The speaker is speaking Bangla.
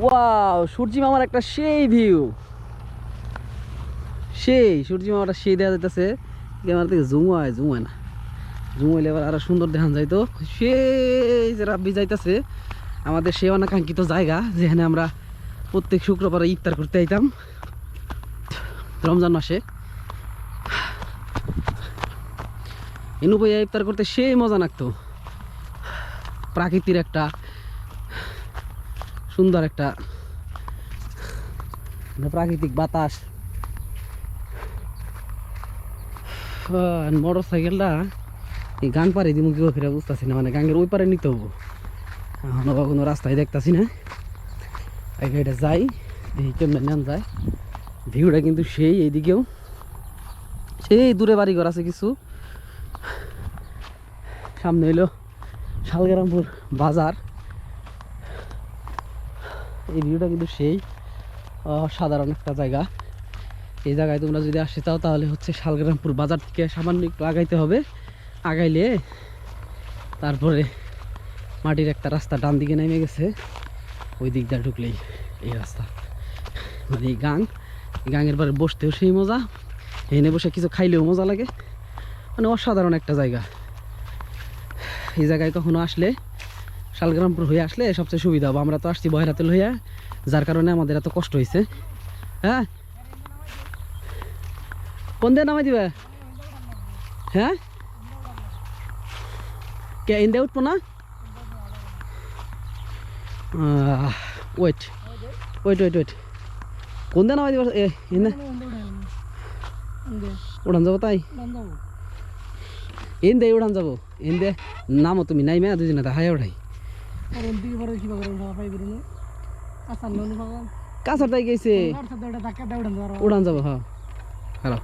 ওয়াও, সূর্যি মামার একটা সেই ভিউ, সেই সূর্যি মামাটা সেই দেখা যাইতেছে। ক্যামেরা থেকে জুম হয় না, জুম হইলে এবার আরো সুন্দর দেখান যাইতো। সেই যে রাব্বি যাইতেছে আমাদের সেই অনাকাঙ্ক্ষিত জায়গা, যেখানে আমরা প্রত্যেক শুক্রবারে ইফতার করতে আইতাম রমজান মাসে। এনু ভাইয়া ইফতার করতে সেই মজা লাগতো। প্রাকৃতির একটা সুন্দর একটা প্রাকৃতিক বাতাস। মোটর সাইকেলটা এই গাং পারে দিমু কি ফিরে বুঝতেছি না, মানে গাঙ্গের ওই পারে নিতে হবো। এখন কোনো রাস্তায় দেখতেছি না, এটা যাই দেখি কেমন নাম যায়। ভিউটা কিন্তু সেই, এইদিকেও সেই দূরে বাড়িঘর আছে কিছু, সামনে হইলো শালগ্রামপুর বাজার। এই ভিউটা কিন্তু সেই সাধারণ একটা জায়গা। এই জায়গায় তোমরা যদি আসতে চাও তাহলে হচ্ছে শালগ্রামপুর বাজার থেকে সামান্য একটু আগাইতে হবে। আগাইলে তারপরে মাটির একটা রাস্তা ডান দিকে নেমে গেছে, ওই দিক দিয়ে ঢুকলেই এই রাস্তা, মানে এই গাঙের পরে বসতেও সেই মজা, এনে বসে কিছু খাইলেও মজা লাগে, মানে অসাধারণ একটা জায়গা। এই জায়গায় কখনো আসলে শালগ্রামপুর হয়ে আসলে সবচেয়ে সুবিধা হবে। আমরা তো আসছি বহেরাতে লইয়া, যার কারণে আমাদের এত কষ্ট হয়েছে। হ্যাঁ, কোন দিয়ে নামাই দিবে? হ্যাঁ, কে ইন্দে উঠবো না? ওয়েট ওয়েট ওয়েট ওয়েট, কোন দিয়ে নামাই দিবে? এনে উড়ান যাবো, তাই এন্দে উড়ান যাবো। এন্দে নামো তুমি, নাই মে দুদিনে হাই উঠাই কাছার তাই গেছে, উড়ান যাবো। হ্যাঁ, হ্যালো।